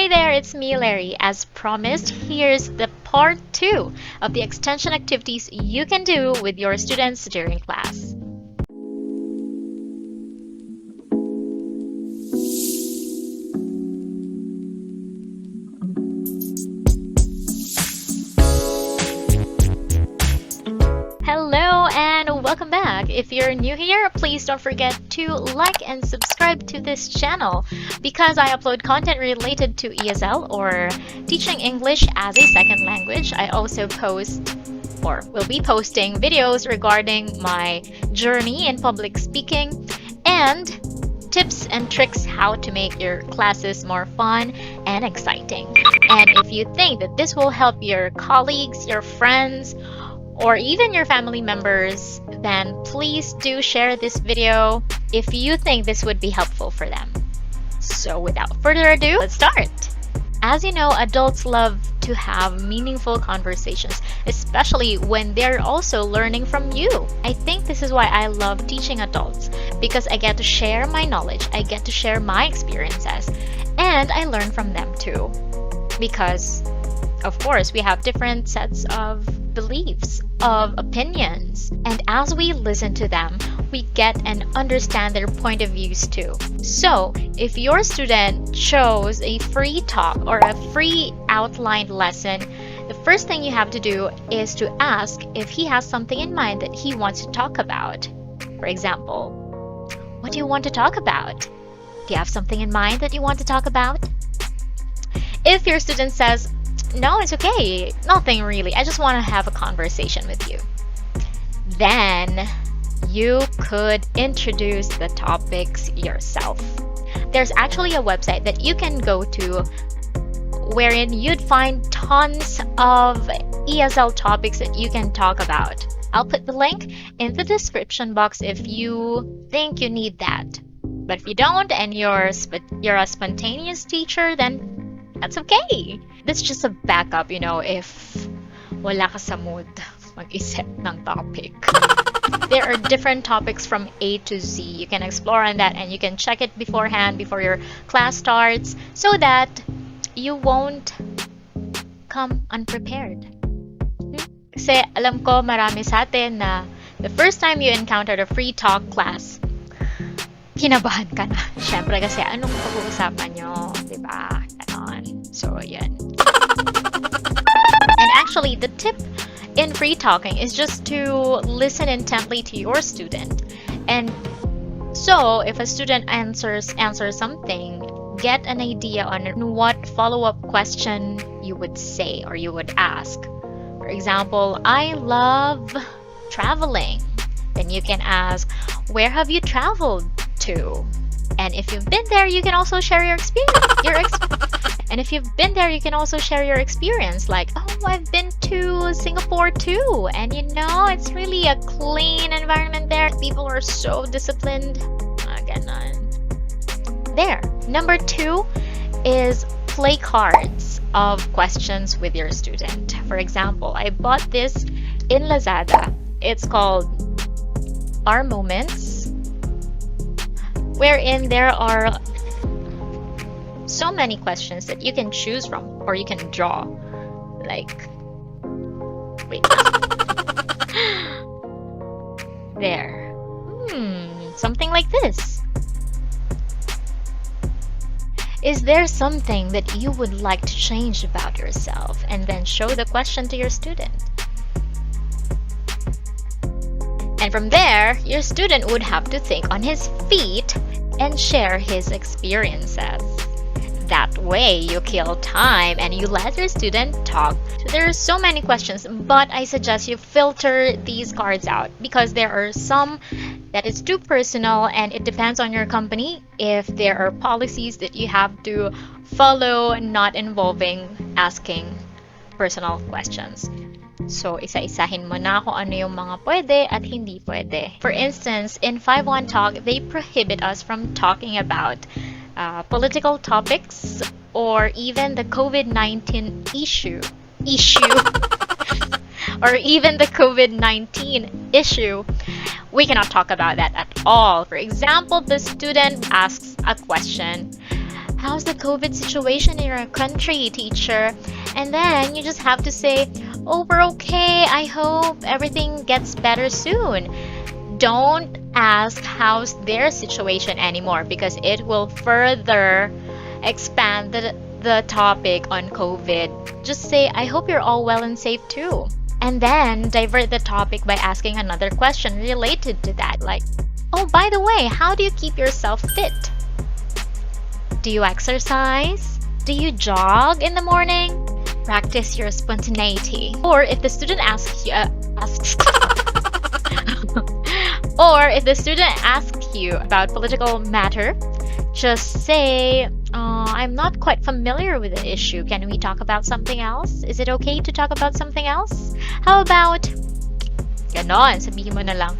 Hi there, it's me, Leri. As promised, here's the part 2 of the extension activities you can do with your students during class. Hello and welcome back. If you're new here, please don't forget to like and subscribe to this channel because I upload content related to ESL or teaching English as a second language. I also post or will be posting videos regarding my journey in public speaking and tips and tricks how to make your classes more fun and exciting. And if you think that this will help your colleagues, your friends, or even your family members, then please do share this video if you think this would be helpful for them. So without further ado, let's start. As you know, adults love to have meaningful conversations, especially when they're also learning from you. I think this is why I love teaching adults, because I get to share my knowledge, I get to share my experiences, and I learn from them too. Because, of course, we have different sets of beliefs, of opinions, and as we listen to them, we get and understand their point of views too. So, if your student chose a free talk or a free outlined lesson, the first thing you have to do is to ask if he has something in mind that he wants to talk about. For example, what do you want to talk about? Do you have something in mind that you want to talk about? If your student says, no, it's okay, nothing really, I just want to have a conversation with you, then you could introduce the topics yourself. There's actually a website that you can go to wherein you'd find tons of ESL topics that you can talk about. I'll put the link in the description box if you think you need that. But if you don't and you're a spontaneous teacher, then that's okay. That's just a backup, if wala ka sa mood mag-isip ng topic. There are different topics from A to Z. You can explore on that and you can check it beforehand, before your class starts, so that you won't come unprepared. Kasi alam ko marami sa atin na the first time you encountered a free talk class, kinabahan ka na. Siyempre kasi anong pag-uusapan nyo, diba? Ganon. So, yan. And actually, the tip in free talking is just to listen intently to your student. And so, if a student answers something, get an idea on what follow-up question you would say or you would ask. For example, I love traveling. Then you can ask, where have you traveled to? And if you've been there, you can also share your experience. And if you've been there, you can also share your experience. Like, oh, I've been to Singapore too. And it's really a clean environment there. People are so disciplined. There. Number 2 is play cards of questions with your student. For example, I bought this in Lazada. It's called Our Moments, wherein there are so many questions that you can choose from or you can draw. Like, wait. There. Something like this. Is there something that you would like to change about yourself? And then show the question to your student. And from there, your student would have to think on his feet and share his experiences. That way, you kill time and you let your student talk. So there are so many questions, but I suggest you filter these cards out because there are some that is too personal and it depends on your company if there are policies that you have to follow not involving asking personal questions. So, isa-isahin mo na kung ano yung mga pwede at hindi pwede. For instance, in 5-1 Talk, they prohibit us from talking about political topics or even the COVID-19 issue or even the COVID-19 issue. We cannot talk about that at all. For example, the student asks a question, how's the COVID situation in your country, teacher? And then you just have to say, oh, we're okay. I hope everything gets better soon. Don't ask how's their situation anymore because it will further expand the topic on COVID. Just say, I hope you're all well and safe too. And then divert the topic by asking another question related to that, like, oh, by the way, how do you keep yourself fit? Do you exercise? Do you jog in the morning? Practice your spontaneity. Or if the student or if the student asks you about political matter, just say, I'm not quite familiar with the issue. Can we talk about something else? Is it okay to talk about something else? How about, ganon, sabihin mo na lang.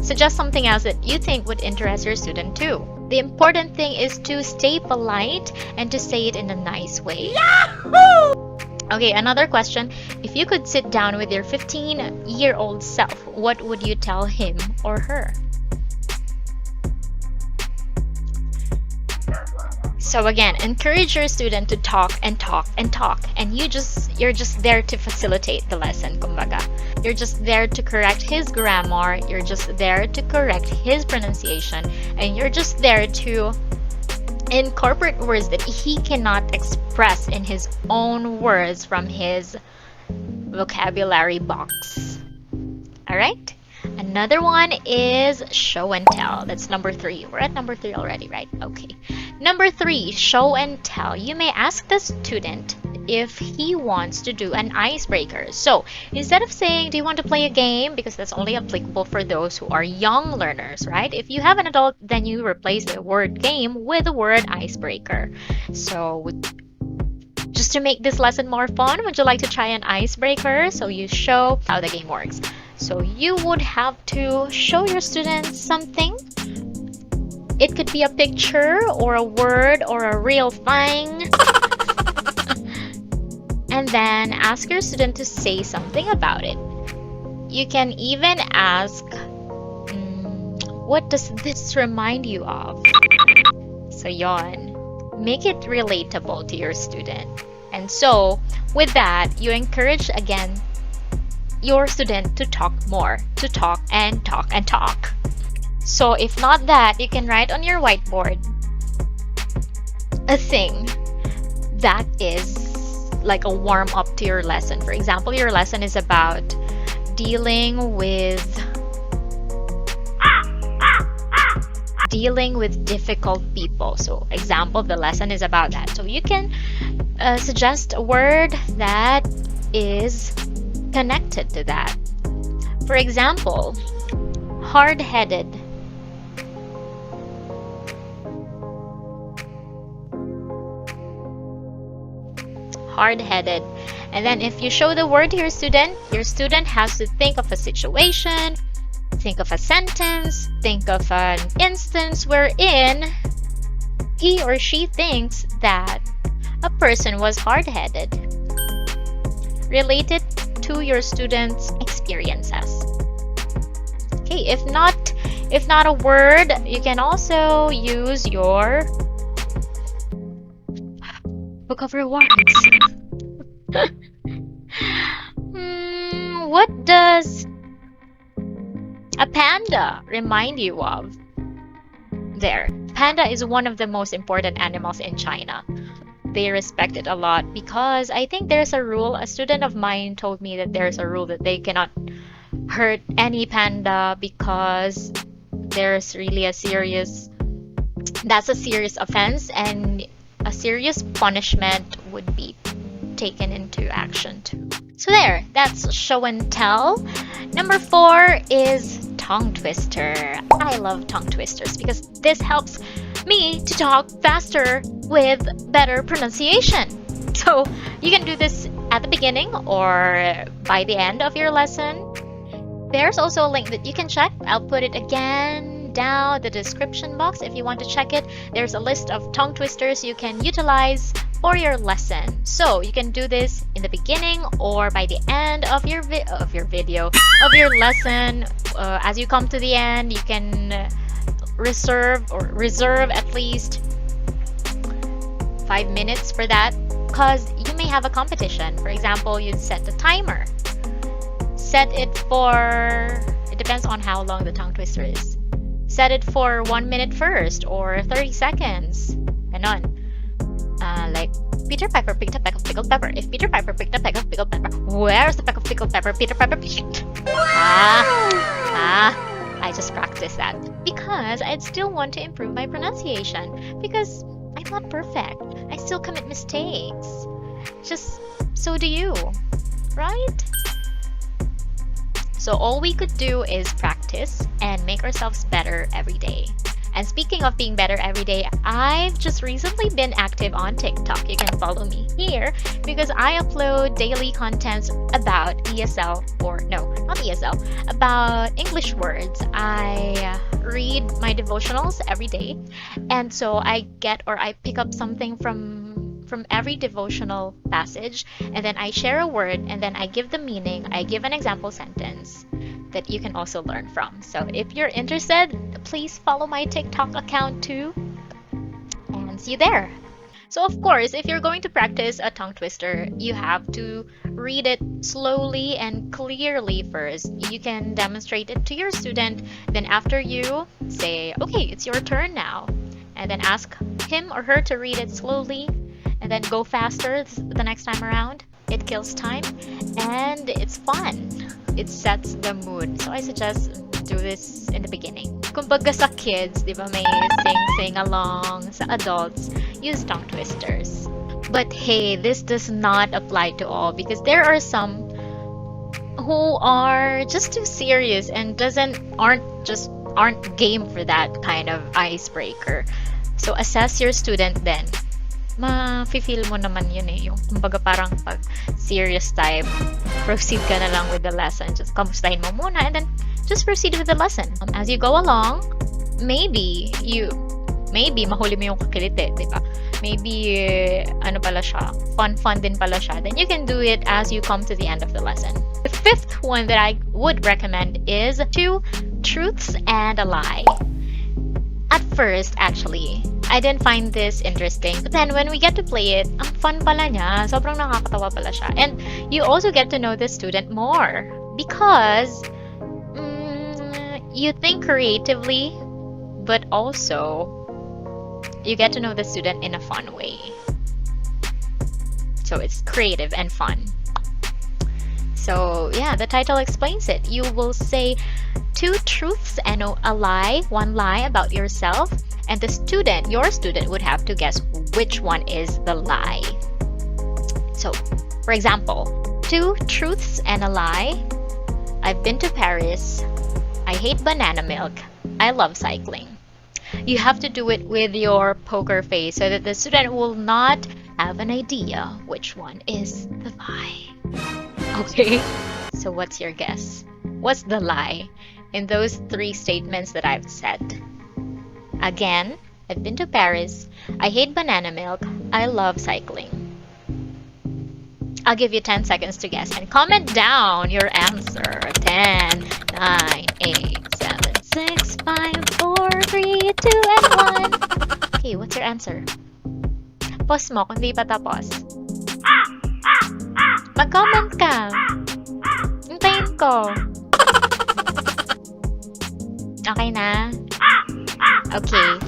Suggest something else that you think would interest your student too. The important thing is to stay polite and to say it in a nice way. Yahoo! Okay, another question. If you could sit down with your 15-year-old self, what would you tell him or her? So again, encourage your student to talk and talk and talk, and you're just there to facilitate the lesson, kumbaga. You're just there to correct his grammar, you're just there to correct his pronunciation, and you're just there to incorporate words that he cannot express in his own words from his vocabulary box. Alright? Another one is show and tell. That's number 3. We're at number 3 already, right? Okay. Number 3, show and tell. You may ask the student if he wants to do an icebreaker. So instead of saying, do you want to play a game? Because that's only applicable for those who are young learners, right? If you have an adult, then you replace the word game with the word icebreaker. So just to make this lesson more fun, would you like to try an icebreaker? So you show how the game works. So you would have to show your students something. It could be a picture or a word or a real thing. And then ask your student to say something about it. You can even ask, what does this remind you of? So yon, make it relatable to your student. And so with that, you encourage again your student to talk more, to talk and talk and talk. So if not that, you can write on your whiteboard a thing that is like a warm-up to your lesson. For example, your lesson is about dealing with difficult people. So example, the lesson is about that. So you can suggest a word that is connected to that. For example, hard-headed. Hard-headed. And then if you show the word to your student has to think of a situation, think of a sentence, think of an instance wherein he or she thinks that a person was hard-headed. Relate it to your students' experiences. Okay, if not a word, you can also use your book of rewards. What does a panda remind you of? There. Panda is one of the most important animals in China. They respect it a lot because I think there's a rule. A student of mine told me that there's a rule that they cannot hurt any panda because there's really that's a serious offense, and a serious punishment would be taken into action too. So there, that's show and tell. Number 4 is tongue twister. I love tongue twisters because this helps me to talk faster with better pronunciation. So you can do this at the beginning or by the end of your lesson. There's also a link that you can check. I'll put it again down the description box if you want to check it. There's a list of tongue twisters you can utilize for your lesson. So you can do this in the beginning or by the end of your lesson. As you come to the end, you can reserve at least 5 minutes for that, because you may have a competition. For example, you'd set a timer. Set it for, it depends on how long the tongue twister is. Set it for 1 minute first or 30 seconds. Ganon. Like, Peter Piper picked a peck of pickled pepper. If Peter Piper picked a peck of pickled pepper, where's the peck of pickled pepper Peter Piper picked? I just practiced that because I'd still want to improve my pronunciation, because I'm not perfect. I still commit mistakes. Just so do you, right? So all we could do is practice and make ourselves better every day. And speaking of being better every day, I've just recently been active on TikTok. You can follow me here because I upload daily contents about ESL, or no, not ESL, about English words. I read my devotionals every day, and so I pick up something from every devotional passage, and then I share a word, and then I give the meaning. I give an example sentence that you can also learn from. So if you're interested, please follow my TikTok account too, and see you there. So of course, if you're going to practice a tongue twister, you have to read it slowly and clearly first. You can demonstrate it to your student, then after you say, okay, it's your turn now, and then ask him or her to read it slowly, and then go faster the next time around. It kills time and it's fun. It sets the mood. So I suggest do this in the beginning. Kumbaga sa kids, di ba, may sing along. Sa adults, use tongue twisters. But hey, this does not apply to all, because there are some who are just too serious and aren't game for that kind of icebreaker. So assess your student then. Ma-feel mo naman yun eh. Yung kumbaga parang pag serious type, proceed ka na lang with the lesson. Just kamustahin mo muna and then just proceed with the lesson. As you go along, maybe mahuli mo yung kakiliti, di ba? Maybe, fun din pala siya. Then you can do it as you come to the end of the lesson. The fifth one that I would recommend is 2 truths and a lie. At first, actually, I didn't find this interesting. But then when we get to play it, ang fun pala niya. Sobrang nakakatawa pala siya. And you also get to know the student more, because you think creatively, but also you get to know the student in a fun way. So it's creative and fun. So yeah, the title explains it. You will say 2 truths and a lie, 1 lie about yourself, and your student would have to guess which one is the lie. So, for example, 2 truths and a lie. I've been to Paris. I hate banana milk. I love cycling. You have to do it with your poker face so that the student will not have an idea which one is the lie. Okay? So what's your guess? What's the lie in those 3 statements that I've said? Again, I've been to Paris. I hate banana milk. I love cycling. I'll give you 10 seconds to guess and comment down your answer. 10, 9, 8, 7, 6, 5, 4, 3, 2, and 1. Okay, what's your answer? Pause mo kung di pa tapos. Mag-comment ka. Hintayin ko. Okay na? Okay.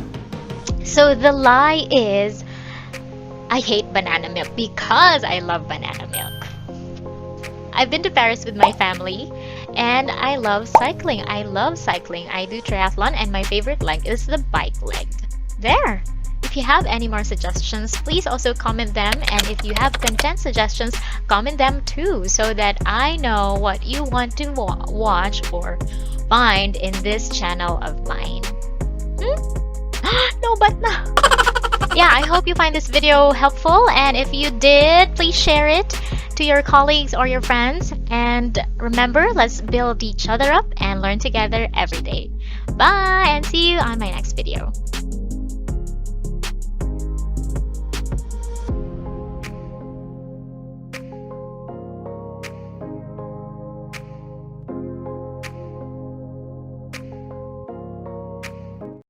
So the lie is, I hate banana milk because I love banana milk. I've been to Paris with my family and I love cycling. I do triathlon and my favorite leg is the bike leg. There! If you have any more suggestions, please also comment them, and if you have content suggestions, comment them too, so that I know what you want to watch or find in this channel of mine. No, but no. Yeah, I hope you find this video helpful, and if you did, please share it to your colleagues or your friends. And remember, let's build each other up and learn together every day. Bye, and see you on my next video.